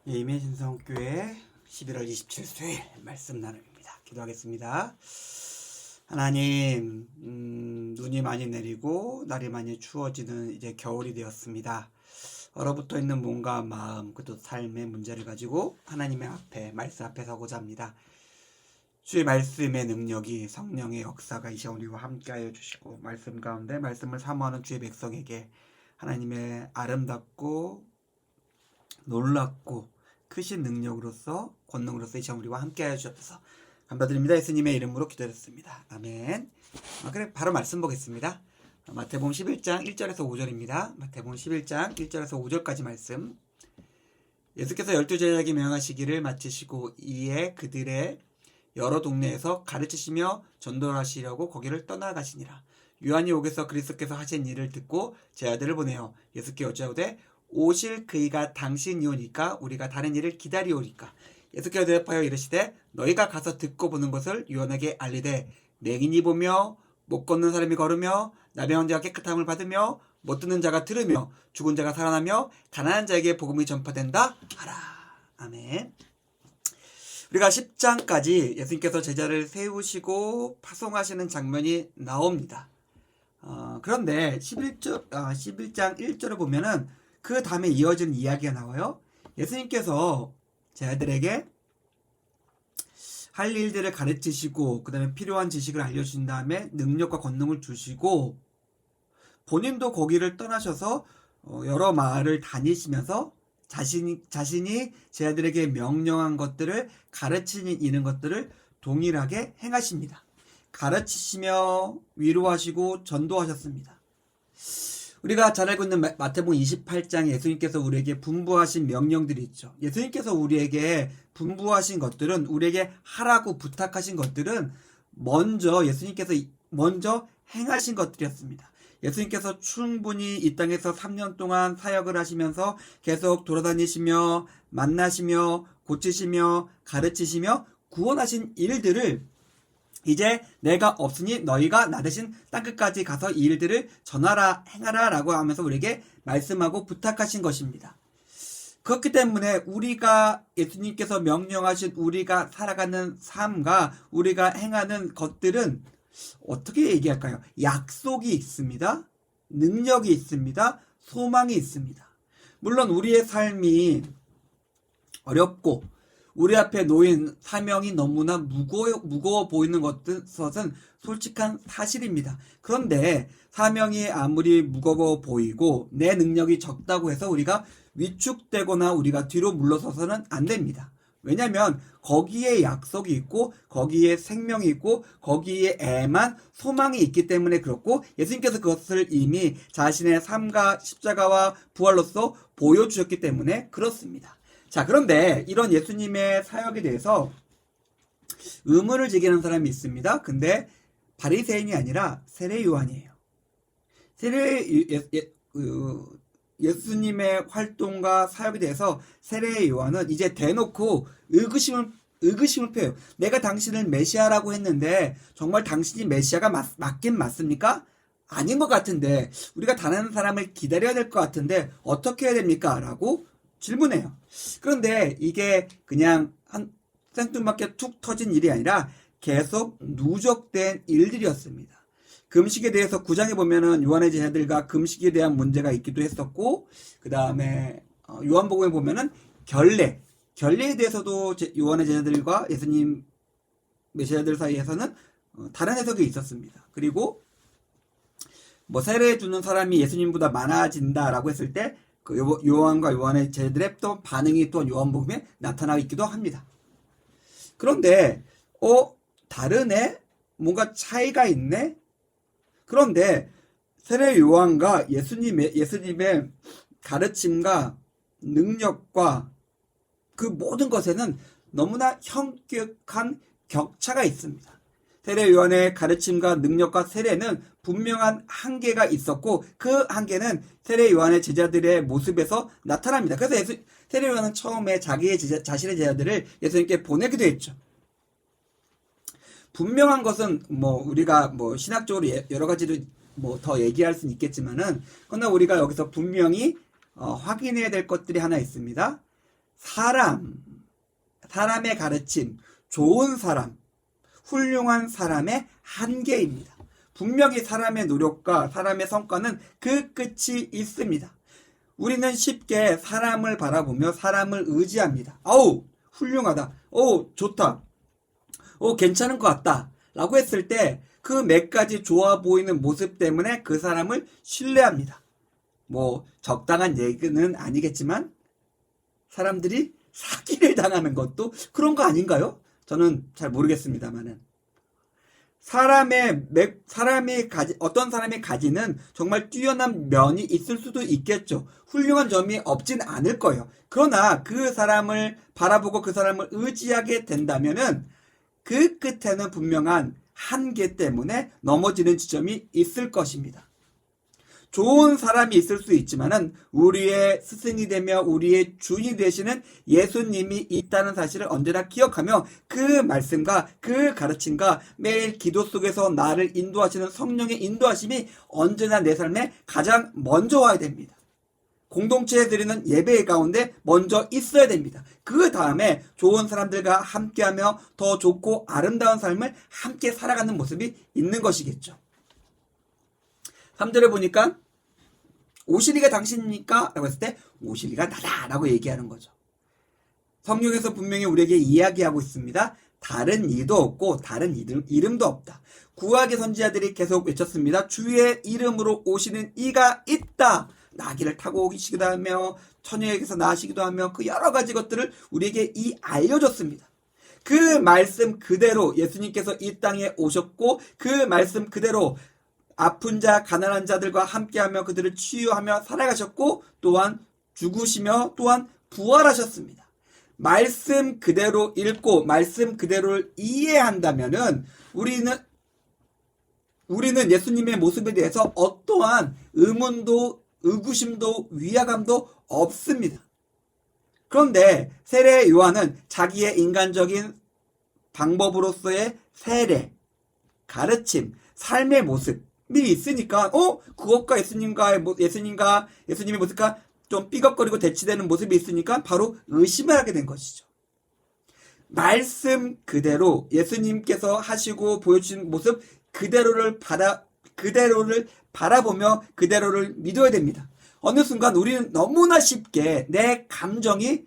예임의 신성교회 11월 27일 수요일 말씀 나눔입니다. 기도하겠습니다. 하나님, 눈이 많이 내리고 날이 많이 추워지는 이제 겨울이 되었습니다. 얼어붙어 있는 몸과 마음, 그것도 삶의 문제를 가지고 하나님의 앞에, 말씀 앞에 서고자 합니다. 주의 말씀의 능력이, 성령의 역사가 이 시간 우리와 함께하여 주시고, 말씀 가운데 말씀을 사모하는 주의 백성에게 하나님의 아름답고 놀랍고 크신 능력으로서, 권능으로서 이 시간 우리와 함께하여 주셔서 감사드립니다. 예수님의 이름으로 기도했습니다. 아멘. 그래, 바로 말씀 보겠습니다. 마태복음 11장 1절에서 5절입니다. 마태복음 11장 1절에서 5절까지 말씀. 예수께서 12제자에게 명하시기를 마치시고 이에 그들의 여러 동네에서 가르치시며 전도하시려고 거기를 떠나가시니라. 요한이 옥에서 그리스도께서 하신 일을 듣고 제 아들을 보내어 예수께 여짜오되 오실 그이가 당신이 오니까 우리가 다른 일을 기다리오리까. 예수께서 대답하여 이르시되 너희가 가서 듣고 보는 것을 요한에게 알리되 맹인이 보며 못 걷는 사람이 걸으며 나병한 자가 깨끗함을 받으며 못 듣는 자가 들으며 죽은 자가 살아나며 가난한 자에게 복음이 전파된다 하라. 아멘. 우리가 10장까지 예수님께서 제자를 세우시고 파송하시는 장면이 나옵니다. 그런데 11장 1절을 보면은 그 다음에 이어지는 이야기가 나와요. 예수님께서 제자들에게 할 일들을 가르치시고 그 다음에 필요한 지식을 알려주신 다음에 능력과 권능을 주시고 본인도 거기를 떠나셔서 여러 마을을 다니시면서 자신이 제자들에게 명령한 것들을 가르치는 것들을 동일하게 행하십니다. 가르치시며 위로하시고 전도하셨습니다. 우리가 잘 알고 있는 마태복음 28장에 예수님께서 우리에게 분부하신 명령들이 있죠. 예수님께서 우리에게 분부하신 것들은, 우리에게 하라고 부탁하신 것들은 예수님께서 먼저 행하신 것들이었습니다. 예수님께서 충분히 이 땅에서 3년 동안 사역을 하시면서 계속 돌아다니시며 만나시며 고치시며 가르치시며 구원하신 일들을 이제 내가 없으니 너희가 나 대신 땅끝까지 가서 이 일들을 전하라 행하라 라고 하면서 우리에게 말씀하고 부탁하신 것입니다. 그렇기 때문에 우리가 예수님께서 명령하신 우리가 살아가는 삶과 우리가 행하는 것들은 어떻게 얘기할까요? 약속이 있습니다. 능력이 있습니다. 소망이 있습니다. 물론 우리의 삶이 어렵고 우리 앞에 놓인 사명이 너무나 무거워 보이는 것은 솔직한 사실입니다. 그런데 사명이 아무리 무거워 보이고 내 능력이 적다고 해서 우리가 위축되거나 우리가 뒤로 물러서서는 안 됩니다. 왜냐하면 거기에 약속이 있고 거기에 생명이 있고 거기에 애만 소망이 있기 때문에 그렇고 예수님께서 그것을 이미 자신의 삶과 십자가와 부활로서 보여주셨기 때문에 그렇습니다. 자, 그런데 이런 예수님의 사역에 대해서 의문을 제기하는 사람이 있습니다. 근데 바리새인이 아니라 세례 요한이에요. 예수님의 활동과 사역에 대해서 세례 요한은 이제 대놓고 의구심을 표해요. 내가 당신을 메시아라고 했는데 정말 당신이 메시아가 맞긴 맞습니까? 아닌 것 같은데 우리가 다른 사람을 기다려야 될 것 같은데 어떻게 해야 됩니까? 라고 질문해요. 그런데 이게 그냥 생뚱맞게 툭 터진 일이 아니라 계속 누적된 일들이었습니다. 금식에 대해서 9장에 보면은 요한의 제자들과 금식에 대한 문제가 있기도 했었고, 그 다음에 요한복음에 보면은 결례에 대해서도 요한의 제자들과 예수님 메시아들 사이에서는 다른 해석이 있었습니다. 그리고 세례 주는 사람이 예수님보다 많아진다라고 했을 때 그 요한과 요한의 제자들의 또 반응이 또 요한복음에 나타나 있기도 합니다. 그런데 다르네? 뭔가 차이가 있네? 그런데 세례 요한과 예수님의 가르침과 능력과 그 모든 것에는 너무나 현격한 격차가 있습니다. 세례 요한의 가르침과 능력과 세례는 분명한 한계가 있었고 그 한계는 세례 요한의 제자들의 모습에서 나타납니다. 그래서 세례 요한은 처음에 자신의 제자들을 예수님께 보내기도 했죠. 분명한 것은 우리가 신학적으로 여러 가지로 더 얘기할 수는 있겠지만은 그러나 우리가 여기서 분명히 확인해야 될 것들이 하나 있습니다. 사람의 가르침, 좋은 사람, 훌륭한 사람의 한계입니다. 분명히 사람의 노력과 사람의 성과는 그 끝이 있습니다. 우리는 쉽게 사람을 바라보며 사람을 의지합니다. 어우, 훌륭하다. 어우, 좋다. 괜찮은 것 같다. 라고 했을 때 그 몇 가지 좋아 보이는 모습 때문에 그 사람을 신뢰합니다. 적당한 얘기는 아니겠지만 사람들이 사기를 당하는 것도 그런 거 아닌가요? 저는 잘 모르겠습니다만은. 어떤 사람이 가지는 정말 뛰어난 면이 있을 수도 있겠죠. 훌륭한 점이 없진 않을 거예요. 그러나 그 사람을 바라보고 그 사람을 의지하게 된다면은 그 끝에는 분명한 한계 때문에 넘어지는 지점이 있을 것입니다. 좋은 사람이 있을 수 있지만은 우리의 스승이 되며 우리의 주인이 되시는 예수님이 있다는 사실을 언제나 기억하며 그 말씀과 그 가르침과 매일 기도 속에서 나를 인도하시는 성령의 인도하심이 언제나 내 삶에 가장 먼저 와야 됩니다. 공동체에 드리는 예배 가운데 먼저 있어야 됩니다. 그 다음에 좋은 사람들과 함께하며 더 좋고 아름다운 삶을 함께 살아가는 모습이 있는 것이겠죠. 3절에 보니까 오실이가 당신입니까? 라고 했을 때 오실이가 나다 라고 얘기하는 거죠. 성경에서 분명히 우리에게 이야기하고 있습니다. 다른 이도 없고 다른 이름도 없다. 구약의 선지자들이 계속 외쳤습니다. 주의 이름으로 오시는 이가 있다. 나귀를 타고 오시기도 하며 처녀에게서 나시기도 하며 그 여러 가지 것들을 우리에게 알려줬습니다. 그 말씀 그대로 예수님께서 이 땅에 오셨고 그 말씀 그대로 아픈 자, 가난한 자들과 함께하며 그들을 치유하며 살아가셨고 또한 죽으시며 또한 부활하셨습니다. 말씀 그대로 읽고 말씀 그대로를 이해한다면은 우리는 예수님의 모습에 대해서 어떠한 의문도 의구심도 위화감도 없습니다. 그런데 세례 요한은 자기의 인간적인 방법으로서의 세례, 가르침, 삶의 모습이 있으니까 그것과 예수님의 모습과 좀 삐걱거리고 대치되는 모습이 있으니까 바로 의심을 하게 된 것이죠. 말씀 그대로 예수님께서 하시고 보여주신 모습 그대로를 바라보며 그대로를 믿어야 됩니다. 어느 순간 우리는 너무나 쉽게 내 감정이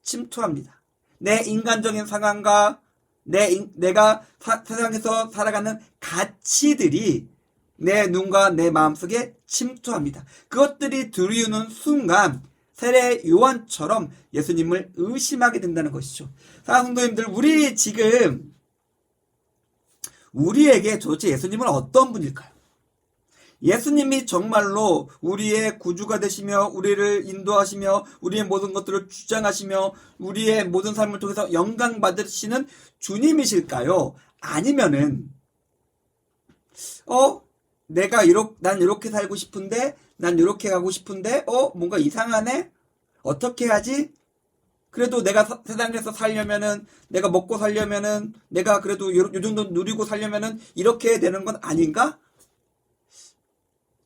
침투합니다. 내 인간적인 상황과 내가 세상에서 살아가는 가치들이 내 눈과 내 마음속에 침투합니다. 그것들이 들이우는 순간 세례 요한처럼 예수님을 의심하게 된다는 것이죠. 사랑하는 성도님들, 우리 지금 우리에게 도대체 예수님은 어떤 분일까요? 예수님이 정말로 우리의 구주가 되시며 우리를 인도하시며 우리의 모든 것들을 주장하시며 우리의 모든 삶을 통해서 영광 받으시는 주님이실까요? 아니면은 난 이렇게 살고 싶은데 난 이렇게 가고 싶은데 뭔가 이상하네? 어떻게 하지? 그래도 내가 세상에서 살려면은 내가 먹고 살려면은 내가 그래도 요 정도 누리고 살려면은 이렇게 되는 건 아닌가?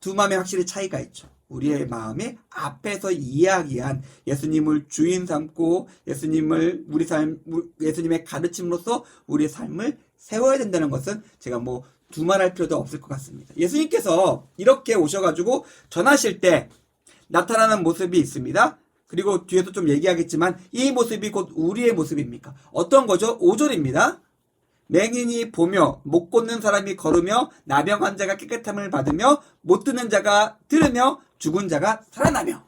두 마음에 확실히 차이가 있죠. 우리의 마음이 앞에서 이야기한 예수님을 주인 삼고 예수님의 가르침으로서 우리의 삶을 세워야 된다는 것은 제가 두말할 필요도 없을 것 같습니다. 예수님께서 이렇게 오셔가지고 전하실 때 나타나는 모습이 있습니다. 그리고 뒤에도 좀 얘기하겠지만 이 모습이 곧 우리의 모습입니까? 어떤 거죠? 5절입니다. 맹인이 보며 못 걷는 사람이 걸으며 나병 환자가 깨끗함을 받으며 못 듣는 자가 들으며 죽은 자가 살아나며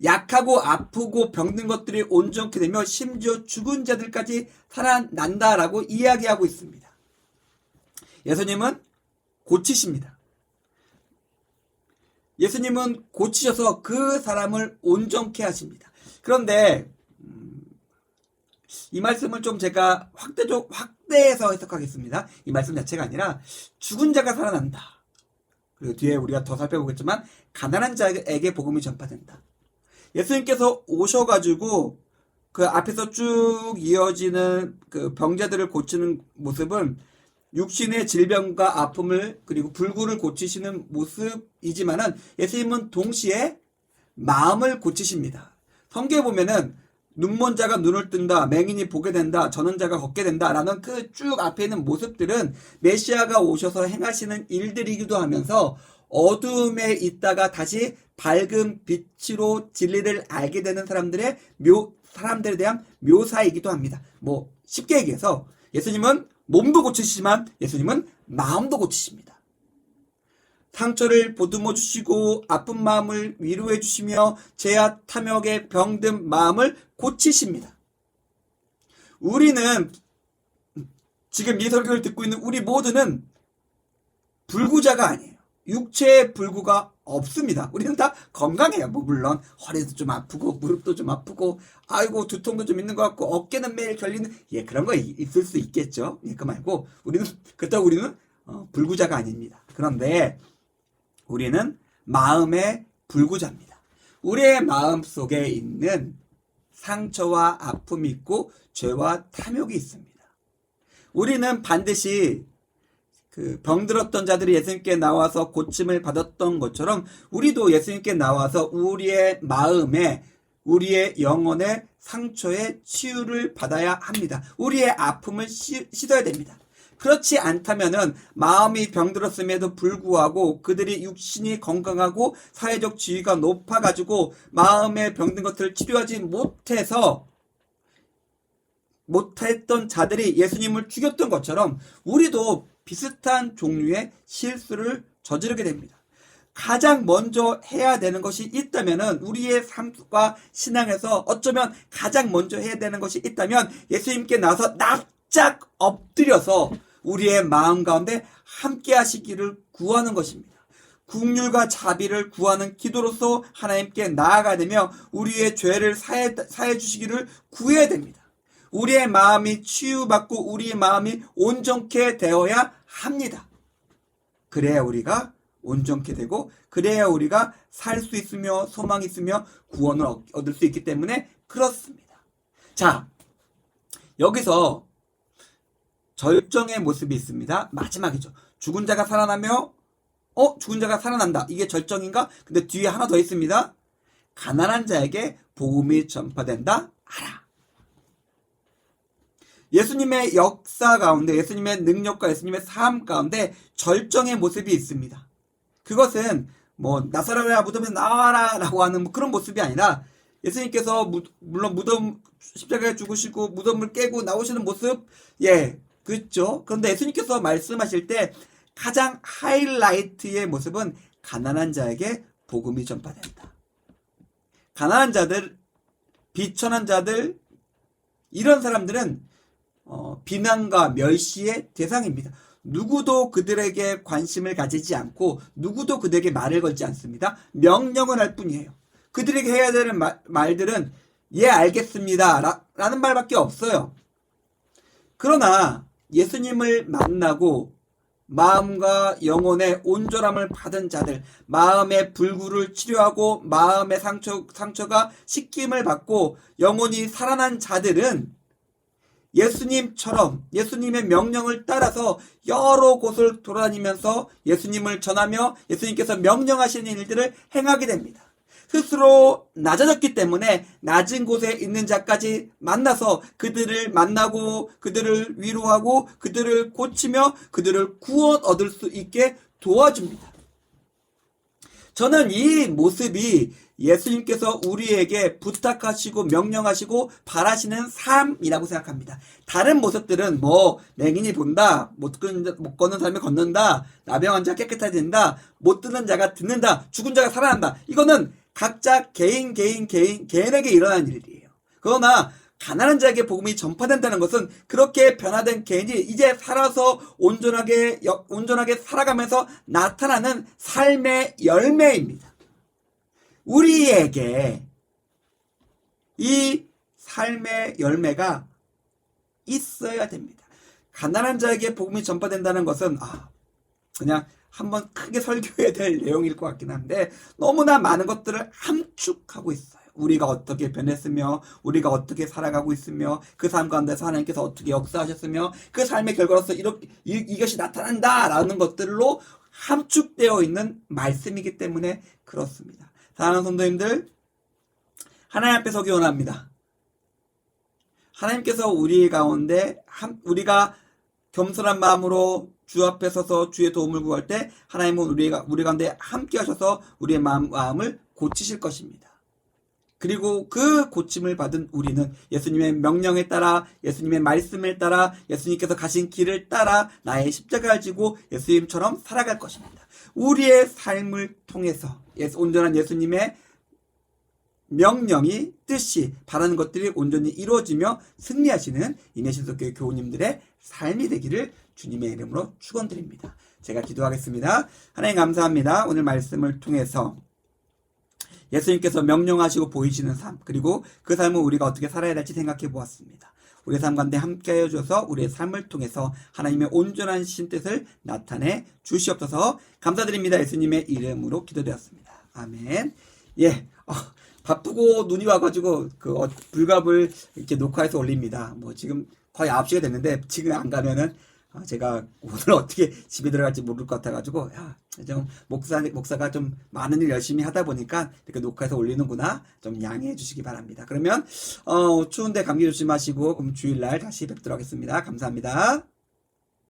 약하고 아프고 병든 것들이 온전케 되며 심지어 죽은 자들까지 살아난다라고 이야기하고 있습니다. 예수님은 고치십니다. 예수님은 고치셔서 그 사람을 온전케 하십니다. 그런데 이 말씀을 좀 제가 확대해서 해석하겠습니다. 이 말씀 자체가 아니라 죽은 자가 살아난다. 그리고 뒤에 우리가 더 살펴보겠지만 가난한 자에게 복음이 전파된다. 예수님께서 오셔가지고 그 앞에서 쭉 이어지는 그 병자들을 고치는 모습은 육신의 질병과 아픔을 그리고 불구를 고치시는 모습이지만은 예수님은 동시에 마음을 고치십니다. 성경에 보면은 눈먼 자가 눈을 뜬다, 맹인이 보게 된다, 저는 자가 걷게 된다라는 그 쭉 앞에 있는 모습들은 메시아가 오셔서 행하시는 일들이기도 하면서 어둠에 있다가 다시 밝은 빛으로 진리를 알게 되는 사람들에 대한 묘사이기도 합니다. 뭐 쉽게 얘기해서 예수님은 몸도 고치시지만 예수님은 마음도 고치십니다. 상처를 보듬어 주시고 아픈 마음을 위로해 주시며 죄악 탐욕에 병든 마음을 고치십니다. 우리는 지금 이 설교를 듣고 있는 우리 모두는 불구자가 아니에요. 육체의 불구가 없습니다. 우리는 다 건강해요. 뭐 물론 허리도 좀 아프고 무릎도 좀 아프고 아이고 두통도 좀 있는 것 같고 어깨는 매일 결리는 그런 거 있을 수 있겠죠. 그 말고 그렇다고 우리는 불구자가 아닙니다. 그런데 우리는 마음의 불구자입니다. 우리의 마음 속에 있는 상처와 아픔이 있고 죄와 탐욕이 있습니다. 우리는 반드시 병들었던 자들이 예수님께 나와서 고침을 받았던 것처럼 우리도 예수님께 나와서 우리의 마음에 우리의 영혼의 상처에 치유를 받아야 합니다. 우리의 아픔을 씻어야 됩니다. 그렇지 않다면은 마음이 병들었음에도 불구하고 그들이 육신이 건강하고 사회적 지위가 높아가지고 마음에 병든 것들을 치료하지 못했던 자들이 예수님을 죽였던 것처럼 우리도 비슷한 종류의 실수를 저지르게 됩니다. 가장 먼저 해야 되는 것이 있다면은 우리의 삶과 신앙에서 어쩌면 가장 먼저 해야 되는 것이 있다면 예수님께 나와서 납작 엎드려서 우리의 마음 가운데 함께 하시기를 구하는 것입니다. 긍휼과 자비를 구하는 기도로서 하나님께 나아가야 되며 우리의 죄를 사해 주시기를 구해야 됩니다. 우리의 마음이 치유받고 우리의 마음이 온전케 되어야 합니다. 그래야 우리가 온전케 되고 그래야 우리가 살 수 있으며 소망이 있으며 구원을 얻을 수 있기 때문에 그렇습니다. 자, 여기서 절정의 모습이 있습니다. 마지막이죠. 죽은 자가 살아나며 죽은 자가 살아난다. 이게 절정인가? 근데 뒤에 하나 더 있습니다. 가난한 자에게 복음이 전파된다. 알아. 예수님의 역사 가운데 예수님의 능력과 예수님의 삶 가운데 절정의 모습이 있습니다. 그것은 뭐 나사로야 무덤에 나와라 라고 하는 그런 모습이 아니라 예수님께서 물론 무덤 십자가에 죽으시고 무덤을 깨고 나오시는 모습 그렇죠. 그런데 예수님께서 말씀하실 때 가장 하이라이트의 모습은 가난한 자에게 복음이 전파된다. 가난한 자들, 비천한 자들 이런 사람들은 비난과 멸시의 대상입니다. 누구도 그들에게 관심을 가지지 않고 누구도 그들에게 말을 걸지 않습니다. 명령을 할 뿐이에요. 그들에게 해야 되는 말들은 알겠습니다 라는 말밖에 없어요. 그러나 예수님을 만나고 마음과 영혼의 온전함을 받은 자들, 마음의 불구를 치료하고 마음의 상처가 씻김을 받고 영혼이 살아난 자들은 예수님처럼 예수님의 명령을 따라서 여러 곳을 돌아다니면서 예수님을 전하며 예수님께서 명령하시는 일들을 행하게 됩니다. 스스로 낮아졌기 때문에 낮은 곳에 있는 자까지 만나서 그들을 만나고 그들을 위로하고 그들을 고치며 그들을 구원 얻을 수 있게 도와줍니다. 저는 이 모습이 예수님께서 우리에게 부탁하시고 명령하시고 바라시는 삶이라고 생각합니다. 다른 모습들은 맹인이 본다, 못 걷는 사람이 걷는다, 나병 환자 깨끗하게 된다, 못 듣는 자가 듣는다, 죽은 자가 살아난다. 이거는 각자 개인에게 일어난 일이에요. 그러나 가난한 자에게 복음이 전파된다는 것은 그렇게 변화된 개인이 이제 살아서 온전하게 살아가면서 나타나는 삶의 열매입니다. 우리에게 이 삶의 열매가 있어야 됩니다. 가난한 자에게 복음이 전파된다는 것은 그냥 한번 크게 설교해야 될 내용일 것 같긴 한데 너무나 많은 것들을 함축하고 있어요. 우리가 어떻게 변했으며 우리가 어떻게 살아가고 있으며 그 삶 가운데서 하나님께서 어떻게 역사하셨으며 그 삶의 결과로서 이것이 나타난다라는 것들로 함축되어 있는 말씀이기 때문에 그렇습니다. 사랑하는 성도님들, 하나님 앞에 서기 원합니다. 하나님께서 우리 가운데 우리가 겸손한 마음으로 주 앞에 서서 주의 도움을 구할 때 하나님은 우리 가운데 함께 하셔서 우리의 마음을 고치실 것입니다. 그리고 그 고침을 받은 우리는 예수님의 명령에 따라, 예수님의 말씀을 따라, 예수님께서 가신 길을 따라 나의 십자가를 지고 예수님처럼 살아갈 것입니다. 우리의 삶을 통해서 온전한 예수님의 명령이, 뜻이, 바라는 것들이 온전히 이루어지며 승리하시는 임예신속교회 교우님들의 삶이 되기를 주님의 이름으로 축원드립니다. 제가 기도하겠습니다. 하나님 감사합니다. 오늘 말씀을 통해서 예수님께서 명령하시고 보이시는 삶, 그리고 그 삶을 우리가 어떻게 살아야 될지 생각해 보았습니다. 우리의 삶 가운데 함께하여 주셔서 우리의 삶을 통해서 하나님의 온전한 신뜻을 나타내 주시옵소서. 감사드립니다. 예수님의 이름으로 기도되었습니다. 아멘. 예, 바쁘고 눈이 와가지고 불갑을 이렇게 녹화해서 올립니다. 뭐 지금 거의 9시가 됐는데 지금 안 가면은 제가 오늘 어떻게 집에 들어갈지 모를 것 같아가지고, 좀 목사가 좀 많은 일 열심히 하다 보니까 이렇게 녹화해서 올리는구나. 좀 양해해 주시기 바랍니다. 그러면, 추운데 감기 조심하시고, 그럼 주일날 다시 뵙도록 하겠습니다. 감사합니다.